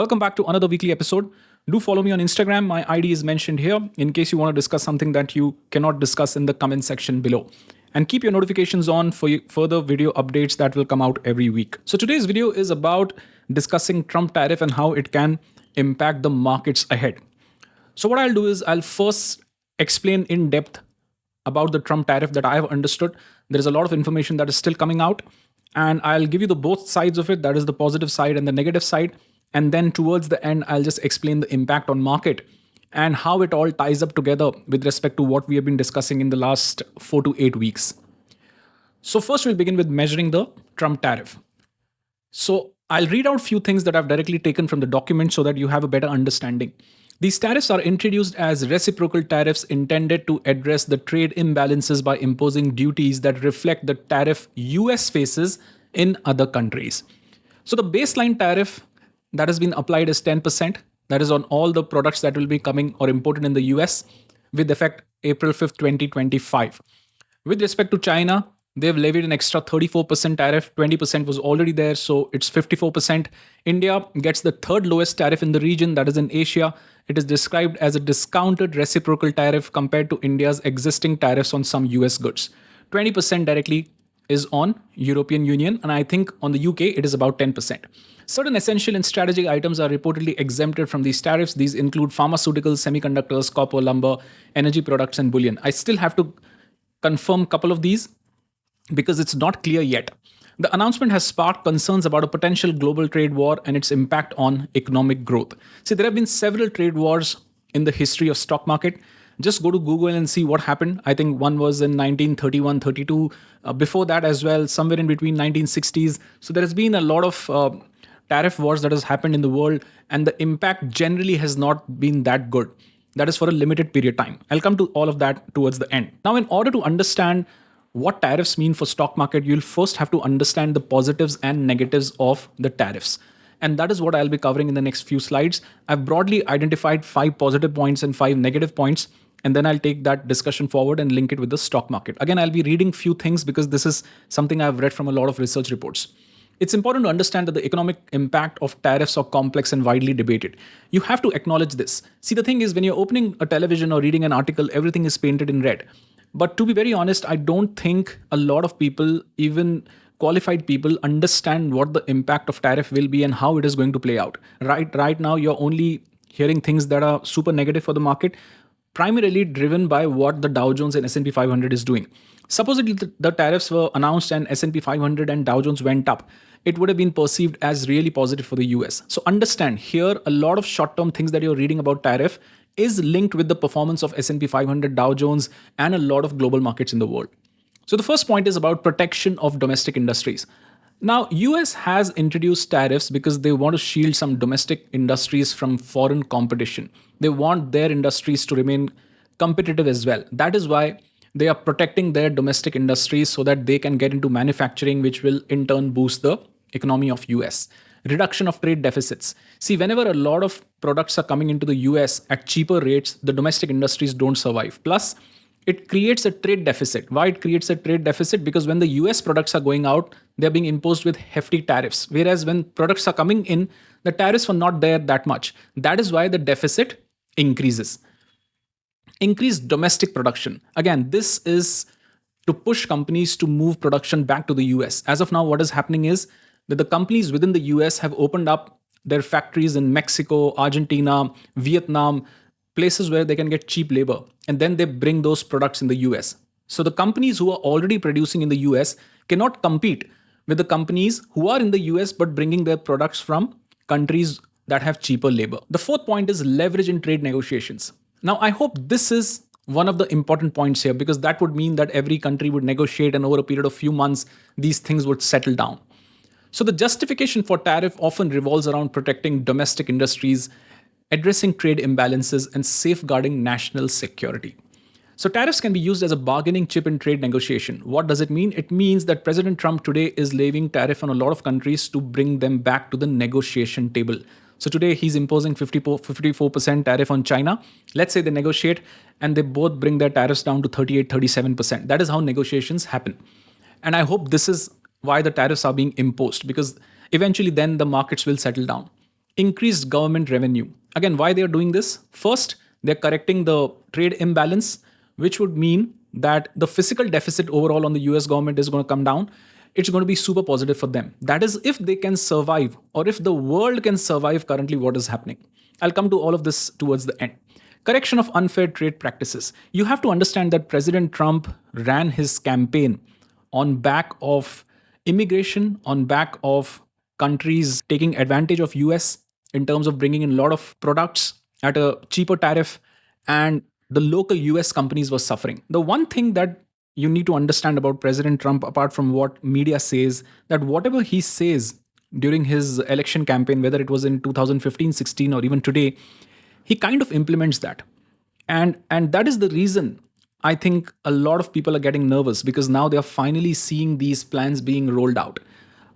Welcome back to another weekly episode. Do follow me on Instagram. My ID is mentioned here in case you want to discuss something that you cannot discuss in the comment section below. And keep your notifications on for further video updates that will come out every week. So today's video is about discussing Trump tariff and how it can impact the markets ahead. So what I'll do is I'll first explain in depth about the Trump tariff that I have understood. There is a lot of information that is still coming out, and I'll give you the both sides of it, that is the positive side and the negative side. And then towards the end, I'll just explain the impact on market and how it all ties up together with respect to what we have been discussing in the last 4 to 8 weeks. So first we'll begin with measuring the Trump tariff. So I'll read out a few things that I've directly taken from the document so that you have a better understanding. These tariffs are introduced as reciprocal tariffs intended to address the trade imbalances by imposing duties that reflect the tariff US faces in other countries. So the baseline tariff that has been applied is 10%. That is on all the products that will be coming or imported in the US with effect April 5th, 2025. With respect to China, they've levied an extra 34% tariff. 20% was already there, so it's 54%. India gets the third lowest tariff in the region, that is in Asia. It is described as a discounted reciprocal tariff compared to India's existing tariffs on some US goods. 20% directly is on European Union, and I think on the UK it is about 10%. Certain essential and strategic items are reportedly exempted from these tariffs. These include pharmaceuticals, semiconductors, copper, lumber, energy products, and bullion. I still have to confirm a couple of these because it's not clear yet. The announcement has sparked concerns about a potential global trade war and its impact on economic growth. See, there have been several trade wars in the history of stock market. Just go to Google and see what happened. I think one was in 1931, 32. Before that as well, somewhere in between 1960s. So there has been a lot of tariff wars that has happened in the world, and the impact generally has not been that good. That is for a limited period of time. I'll come to all of that towards the end. Now, in order to understand what tariffs mean for stock market, you'll first have to understand the positives and negatives of the tariffs. And that is what I'll be covering in the next few slides. I've broadly identified 5 positive points and 5 negative points, and then I'll take that discussion forward and link it with the stock market. Again, I'll be reading few things because this is something I've read from a lot of research reports. It's important to understand that the economic impact of tariffs are complex and widely debated. You have to acknowledge this. See, the thing is, when you're opening a television or reading an article, everything is painted in red. But to be very honest, I don't think a lot of people, even qualified people, understand what the impact of tariff will be and how it is going to play out. Right now, you're only hearing things that are super negative for the market, primarily driven by what the Dow Jones and S&P 500 is doing. Supposedly, the tariffs were announced and S&P 500 and Dow Jones went up. It would have been perceived as really positive for the US. So understand here, a lot of short-term things that you're reading about tariff is linked with the performance of S&P 500, Dow Jones, and a lot of global markets in the world. So the first point is about protection of domestic industries. Now, US has introduced tariffs because they want to shield some domestic industries from foreign competition. They want their industries to remain competitive as well. That is why they are protecting their domestic industries so that they can get into manufacturing, which will in turn boost the economy of US. Reduction of trade deficits. See, whenever a lot of products are coming into the US at cheaper rates, the domestic industries don't survive. Plus, it creates a trade deficit. Why it creates a trade deficit? Because when the US products are going out, they're being imposed with hefty tariffs. Whereas when products are coming in, the tariffs were not there that much. That is why the deficit increases. Increased domestic production. Again, this is to push companies to move production back to the US. As of now, what is happening is that the companies within the US have opened up their factories in Mexico, Argentina, Vietnam, places where they can get cheap labor. And then they bring those products in the US. So the companies who are already producing in the US cannot compete with the companies who are in the US but bringing their products from countries that have cheaper labor. The fourth point is leverage in trade negotiations. Now, I hope this is one of the important points here, because that would mean that every country would negotiate and over a period of few months, these things would settle down. So the justification for tariff often revolves around protecting domestic industries, addressing trade imbalances, and safeguarding national security. So tariffs can be used as a bargaining chip in trade negotiation. What does it mean? It means that President Trump today is levying tariff on a lot of countries to bring them back to the negotiation table. So today he's imposing 54% tariff on China. Let's say they negotiate and they both bring their tariffs down to 38, 37%. That is how negotiations happen. And I hope this is why the tariffs are being imposed, because eventually then the markets will settle down. increased government revenue. Again, why they are doing this? First, they're correcting the trade imbalance, which would mean that the fiscal deficit overall on the US government is going to come down. It's going to be super positive for them. That is, if they can survive, or if the world can survive currently what is happening. I'll come to all of this towards the end. Correction of unfair trade practices. You have to understand that President Trump ran his campaign on back of immigration, on back of countries taking advantage of US in terms of bringing in a lot of products at a cheaper tariff, and the local US companies were suffering. The one thing that you need to understand about President Trump, apart from what media says, that whatever he says during his election campaign, whether it was in 2015, 16, or even today, he kind of implements that. And that is the reason I think a lot of people are getting nervous, because now they are finally seeing these plans being rolled out.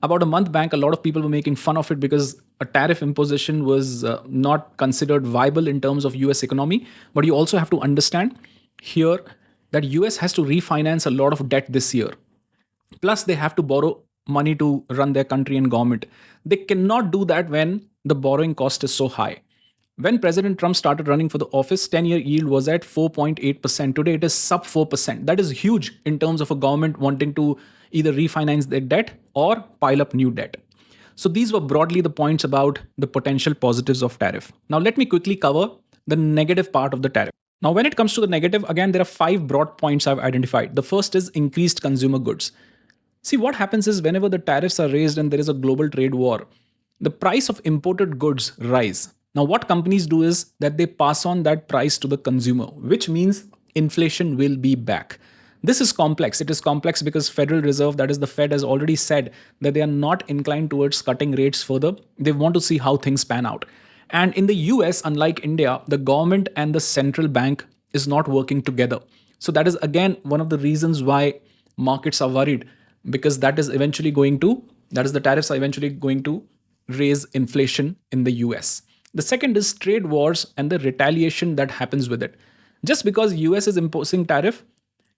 About a month back, a lot of people were making fun of it because a tariff imposition was not considered viable in terms of US economy. But you also have to understand here that US has to refinance a lot of debt this year. Plus, they have to borrow money to run their country and government. They cannot do that when the borrowing cost is so high. When President Trump started running for the office, 10-year yield was at 4.8%. Today, it is sub 4%. That is huge in terms of a government wanting to either refinance their debt or pile up new debt. So these were broadly the points about the potential positives of tariff. Now, let me quickly cover the negative part of the tariff. Now, when it comes to the negative, again, there are 5 broad points I've identified. The first is increased consumer goods. See, what happens is whenever the tariffs are raised and there is a global trade war, the price of imported goods rise. Now, what companies do is that they pass on that price to the consumer, which means inflation will be back. This is complex. It is complex because Federal Reserve, that is the Fed, has already said that they are not inclined towards cutting rates further. They want to see how things pan out. And in the US, unlike India, the government and the central bank is not working together. So that is again one of the reasons why markets are worried, because that is the tariffs are eventually going to raise inflation in the US. The second is trade wars and the retaliation that happens with it. Just because US is imposing tariff,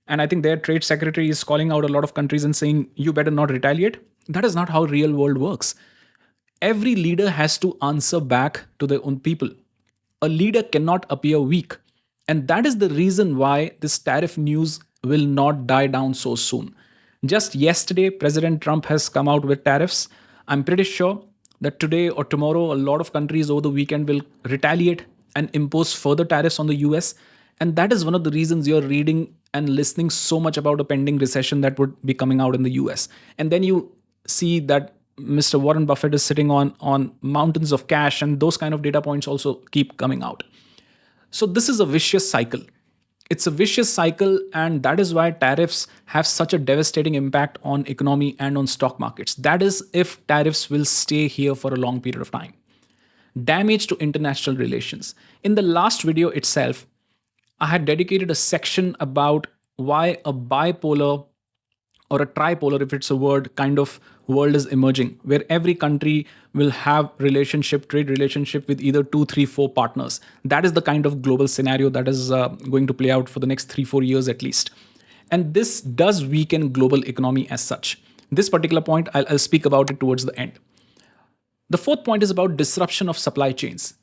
and I think their trade secretary is calling out a lot of countries and saying, you better not retaliate, that is not how real world works. Every leader has to answer back to their own people. A leader cannot appear weak. And that is the reason why this tariff news will not die down so soon. Just yesterday, President Trump has come out with tariffs. I'm pretty sure that today or tomorrow, a lot of countries over the weekend will retaliate and impose further tariffs on the US. And that is one of the reasons you're reading and listening so much about a pending recession that would be coming out in the US. And then you see that Mr. Warren Buffett is sitting on mountains of cash, and those kind of data points also keep coming out. So this is a vicious cycle. It's a vicious cycle, and that is why tariffs have such a devastating impact on economy and on stock markets. That is if tariffs will stay here for a long period of time. Damage to international relations. In the last video itself, I had dedicated a section about why a bipolar or a tripolar, if it's a word, kind of world is emerging, where every country will have trade relationship with either 2, 3, 4 partners. That is the kind of global scenario that is going to play out for the next 3, 4 years at least. And this does weaken global economy as such. This particular point, I'll speak about it towards the end. The fourth point is about disruption of supply chains.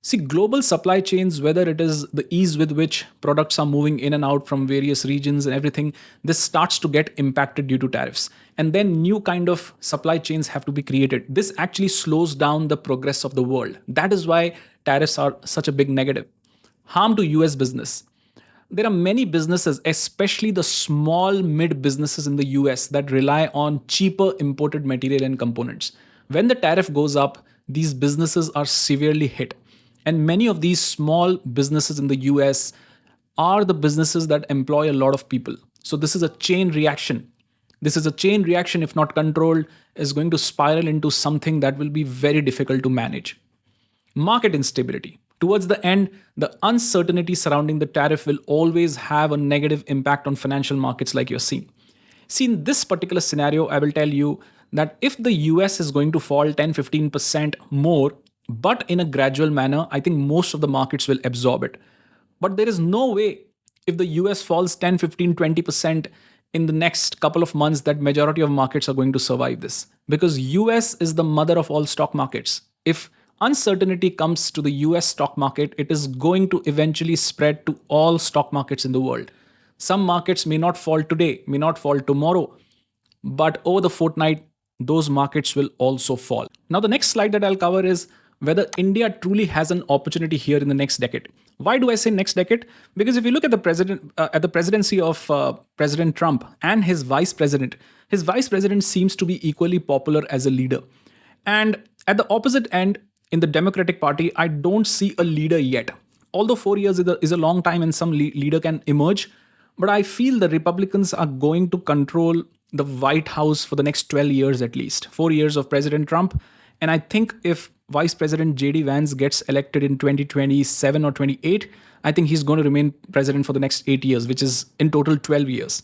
See, global supply chains, whether it is the ease with which products are moving in and out from various regions and everything, this starts to get impacted due to tariffs. And then new kind of supply chains have to be created. This actually slows down the progress of the world. That is why tariffs are such a big negative. Harm to US business. There are many businesses, especially the small mid businesses in the US, that rely on cheaper imported material and components. When the tariff goes up, these businesses are severely hit. And many of these small businesses in the US are the businesses that employ a lot of people. So this is a chain reaction. This is a chain reaction, if not controlled, is going to spiral into something that will be very difficult to manage. Market instability. Towards the end, the uncertainty surrounding the tariff will always have a negative impact on financial markets like you're seeing. See, in this particular scenario, I will tell you that if the US is going to fall 10-15% more, but in a gradual manner, I think most of the markets will absorb it. But there is no way if the US falls 10, 15, 20% in the next couple of months that majority of markets are going to survive this. Because US is the mother of all stock markets. If uncertainty comes to the US stock market, it is going to eventually spread to all stock markets in the world. Some markets may not fall today, may not fall tomorrow, but over the fortnight, those markets will also fall. Now, the next slide that I'll cover is whether India truly has an opportunity here in the next decade. Why do I say next decade? Because if you look at the presidency of President Trump and his vice president seems to be equally popular as a leader. And at the opposite end, in the Democratic Party, I don't see a leader yet. Although 4 years is a long time and some leader can emerge, but I feel the Republicans are going to control the White House for the next 12 years at least. 4 years of President Trump. And I think if Vice President JD Vance gets elected in 2027 or 28, I think he's going to remain president for the next 8 years, which is in total 12 years.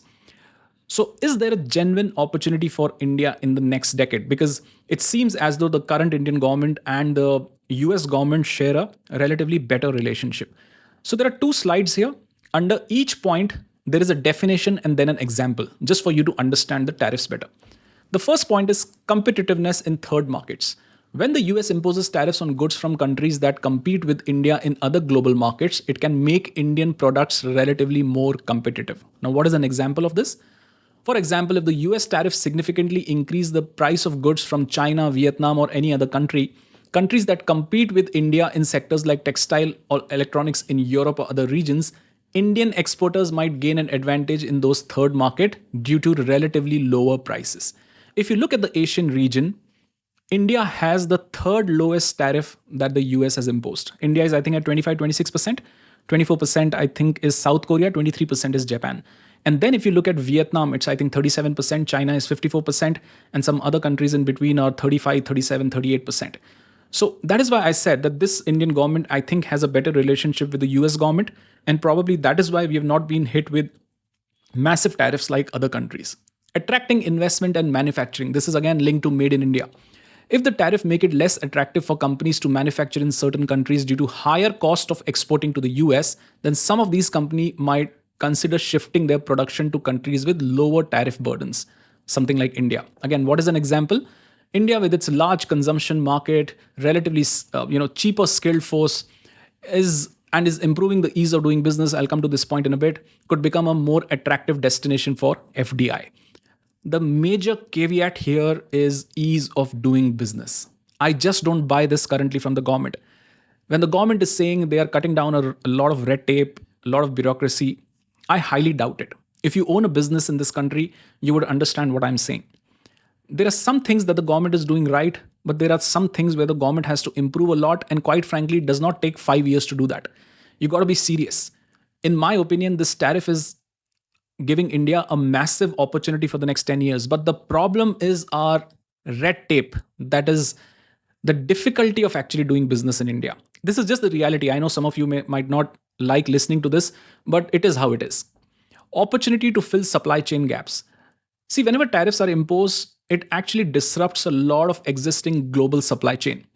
So, is there a genuine opportunity for India in the next decade? Because it seems as though the current Indian government and the US government share a relatively better relationship. So, there are two slides here. Under each point, there is a definition and then an example, just for you to understand the tariffs better. The first point is competitiveness in third markets. When the US imposes tariffs on goods from countries that compete with India in other global markets, it can make Indian products relatively more competitive. Now, what is an example of this? For example, if the US tariffs significantly increase the price of goods from China, Vietnam, or any other country, countries that compete with India in sectors like textile or electronics in Europe or other regions, Indian exporters might gain an advantage in those third market due to relatively lower prices. If you look at the Asian region, India has the third lowest tariff that the US has imposed. India is, I think, at 25, 26%. 24%, I think, is South Korea. 23% is Japan. And then if you look at Vietnam, it's, I think, 37%. China is 54%. And some other countries in between are 35, 37, 38%. So that is why I said that this Indian government, I think, has a better relationship with the US government. And probably that is why we have not been hit with massive tariffs like other countries. Attracting investment and manufacturing. This is again linked to Made in India. If the tariff make it less attractive for companies to manufacture in certain countries due to higher cost of exporting to the US, then some of these companies might consider shifting their production to countries with lower tariff burdens, something like India. Again, what is an example? India, with its large consumption market, relatively cheaper skilled force, is improving the ease of doing business. I'll come to this point in a bit. Could become a more attractive destination for FDI. The major caveat here is ease of doing business. I just don't buy this currently from the government. When the government is saying they are cutting down a lot of red tape, a lot of bureaucracy, I highly doubt it. If you own a business in this country, you would understand what I'm saying. There are some things that the government is doing right, but there are some things where the government has to improve a lot, and quite frankly, it does not take 5 years to do that. You got to be serious. In my opinion, this tariff is giving India a massive opportunity for the next 10 years. But the problem is our red tape. That is the difficulty of actually doing business in India. This is just the reality. I know some of you might not like listening to this, but it is how it is. Opportunity to fill supply chain gaps. See, whenever tariffs are imposed, it actually disrupts a lot of existing global supply chain.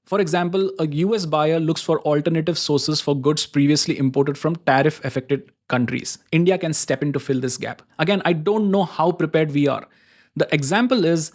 For example, a US buyer looks for alternative sources for goods previously imported from tariff affected countries. India can step in to fill this gap. Again, I don't know how prepared we are. The example is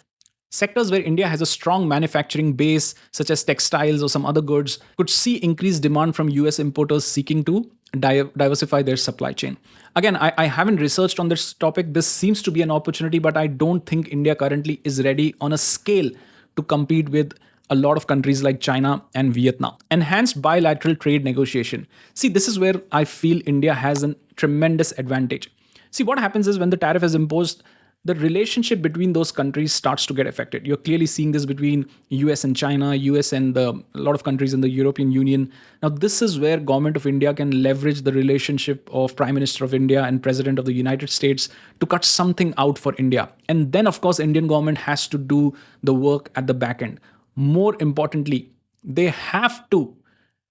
sectors where India has a strong manufacturing base, such as textiles or some other goods, could see increased demand from US importers seeking to diversify their supply chain. Again, I haven't researched on this topic. This seems to be an opportunity, but I don't think India currently is ready on a scale to compete with a lot of countries like China and Vietnam. Enhanced bilateral trade negotiation. See, this is where I feel India has a tremendous advantage. See, what happens is when the tariff is imposed, the relationship between those countries starts to get affected. You're clearly seeing this between US and China, US and a lot of countries in the European Union. Now, this is where government of India can leverage the relationship of Prime Minister of India and President of the United States to cut something out for India. And then, of course, Indian government has to do the work at the back end. More importantly, they have to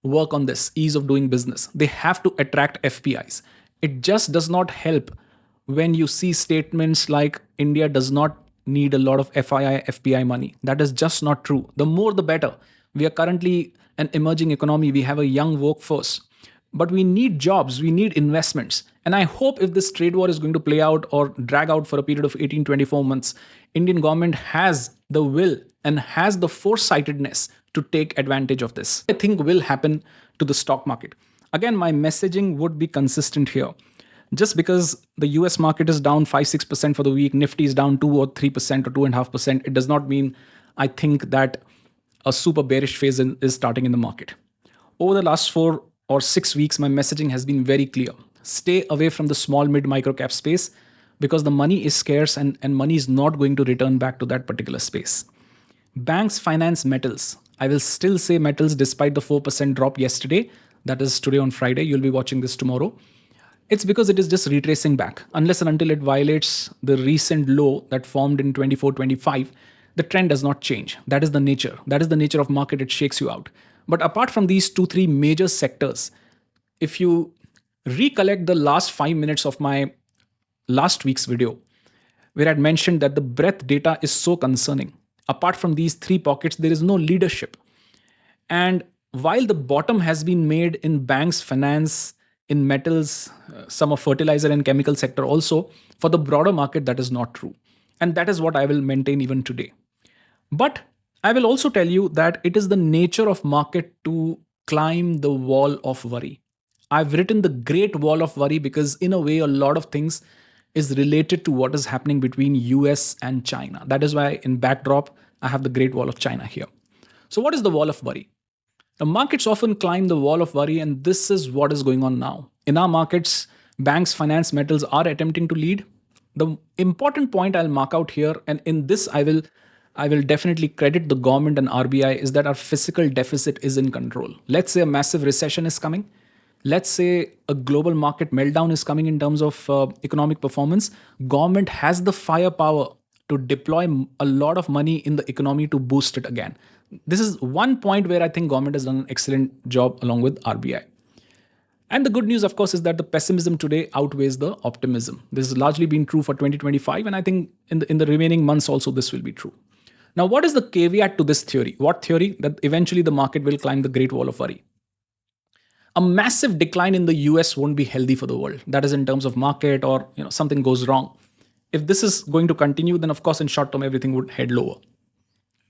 work on this ease of doing business. They have to attract FPIs. It just does not help when you see statements like India does not need a lot of FPI money. That is just not true. The more, the better. We are currently an emerging economy. We have a young workforce. But we need jobs. We need investments. And I hope if this trade war is going to play out or drag out for a period of 18, 24 months, Indian government has the will and has the foresightedness to take advantage of this. I think will happen to the stock market. Again, my messaging would be consistent here. Just because the US market is down 5-6% for the week, Nifty is down 2 or 3% or 2.5%, it does not mean I think that a super bearish phase is starting in the market. Over the last 4 or 6 weeks, my messaging has been very clear. Stay away from the small, mid, micro cap space because the money is scarce and money is not going to return back to that particular space. Banks finance metals. I will still say metals despite the 4% drop yesterday. That is today on Friday. You'll be watching this tomorrow. It's because it is just retracing back. Unless and until it violates the recent low that formed in 24-25, the trend does not change. That is the nature. That is the nature of market. It shakes you out. But apart from these 2-3 major sectors, if you recollect the last 5 minutes of my last week's video, where I'd mentioned that the breadth data is so concerning. Apart from these 3 pockets, there is no leadership. And while the bottom has been made in banks, finance, in metals, some of fertilizer and chemical sector also, for the broader market, that is not true. And that is what I will maintain even today. But I will also tell you that it is the nature of market to climb the wall of worry. I've written the great wall of worry because in a way, a lot of things is related to what is happening between US and China. That is why in backdrop, I have the great wall of China here. So what is the wall of worry? The markets often climb the wall of worry, and this is what is going on now. In our markets, banks, finance, metals are attempting to lead. The important point I'll mark out here, and in this I will definitely credit the government and RBI, is that our fiscal deficit is in control. Let's say a massive recession is coming. Let's say a global market meltdown is coming in terms of economic performance. Government has the firepower to deploy a lot of money in the economy to boost it again. This is one point where I think government has done an excellent job along with RBI. And the good news, of course, is that the pessimism today outweighs the optimism. This has largely been true for 2025, and I think in the remaining months also this will be true. Now, what is the caveat to this theory? What theory? That eventually the market will climb the great wall of worry. A massive decline in the US won't be healthy for the world. That is in terms of market or something goes wrong. If this is going to continue, then of course in short term everything would head lower.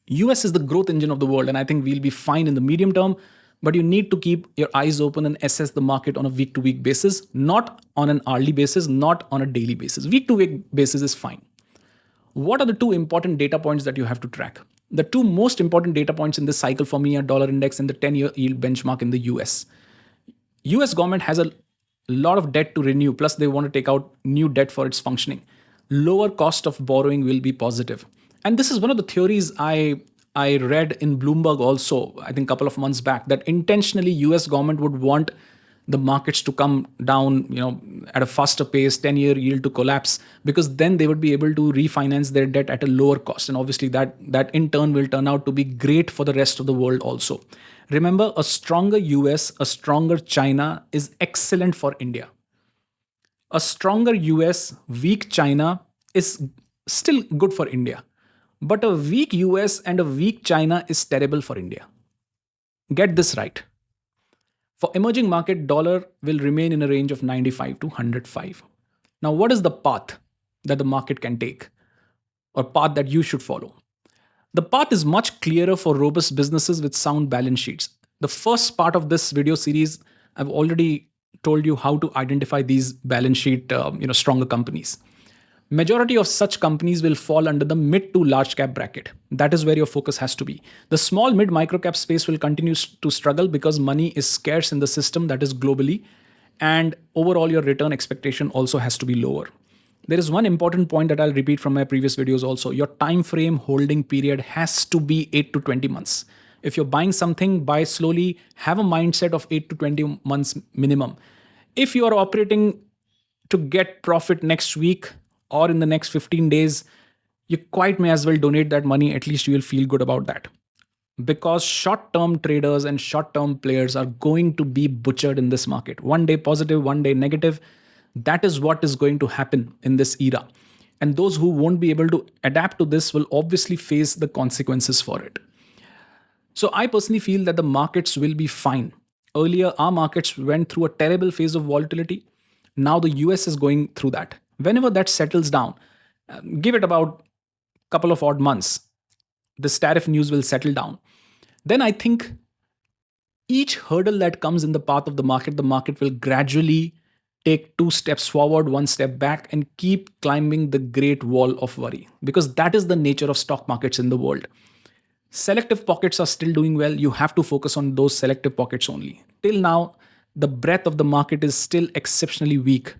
US is the growth engine of the world, and I think we'll be fine in the medium term, but you need to keep your eyes open and assess the market on a week to week basis, not on an hourly basis, not on a daily basis. Week to week basis is fine. What are the 2 important data points that you have to track? The 2 most important data points in this cycle for me are dollar index and the 10-year yield benchmark in the US. US government has a lot of debt to renew, plus they want to take out new debt for its functioning. Lower cost of borrowing will be positive. And this is one of the theories I read in Bloomberg also, I think a couple of months back, that intentionally US government would want the markets to come down, at a faster pace, 10-year yield to collapse, because then they would be able to refinance their debt at a lower cost. And obviously that in turn will turn out to be great for the rest of the world also. Remember, a stronger US, a stronger China is excellent for India. A stronger US, weak China is still good for India. But a weak US and a weak China is terrible for India. Get this right. For emerging market, dollar will remain in a range of 95 to 105. Now, what is the path that the market can take, or path that you should follow? The path is much clearer for robust businesses with sound balance sheets. The first part of this video series, I've already told you how to identify these balance sheet, stronger companies. Majority of such companies will fall under the mid to large cap bracket. That is where your focus has to be. The small mid micro cap space will continue to struggle because money is scarce in the system, that is globally, and overall your return expectation also has to be lower. There is one important point that I'll repeat from my previous videos also. Your time frame holding period has to be 8 to 20 months. If you're buying something, buy slowly, have a mindset of 8 to 20 months minimum. If you are operating to get profit next week or in the next 15 days, you quite may as well donate that money. At least you will feel good about that. Because short-term traders and short-term players are going to be butchered in this market. One day positive, one day negative. That is what is going to happen in this era. And those who won't be able to adapt to this will obviously face the consequences for it. So I personally feel that the markets will be fine. Earlier, our markets went through a terrible phase of volatility. Now the US is going through that. Whenever that settles down, give it about a couple of odd months, this tariff news will settle down. then I think each hurdle that comes in the market will gradually take two steps forward, one step back, and keep climbing the great wall of worry. Because that is the nature of stock markets in the world. Selective pockets are still doing well. You have to focus on those selective pockets only. Till now, the breadth of the market is still exceptionally weak.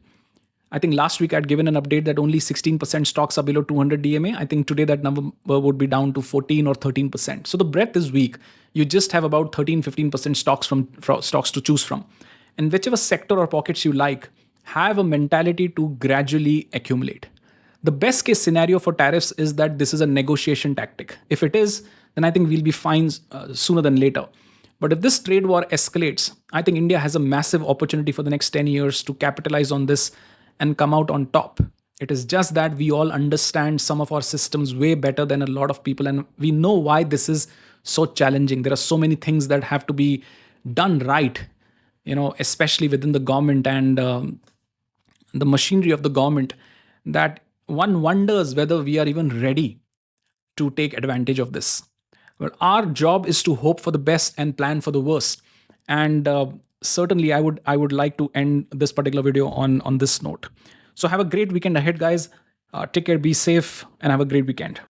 I think last week I'd given an update that only 16% stocks are below 200 DMA. I think today that number would be down to 14 or 13%. So the breadth is weak. You just have about 13, 15% stocks from stocks to choose from. And whichever sector or pockets you like, have a mentality to gradually accumulate. The best case scenario for tariffs is that this is a negotiation tactic. If it is, then I think we'll be fine sooner than later. But if this trade war escalates, I think India has a massive opportunity for the next 10 years to capitalize on this and come out on top. It is just that we all understand some of our systems way better than a lot of people, and we know why this is so challenging. There are so many things that have to be done right, especially within the government and the machinery of the government, that one wonders whether we are even ready to take advantage of this. Well, our job is to hope for the best and plan for the worst. And certainly, I would like to end this particular video on this note. So have a great weekend ahead, guys. Take care, be safe, and have a great weekend.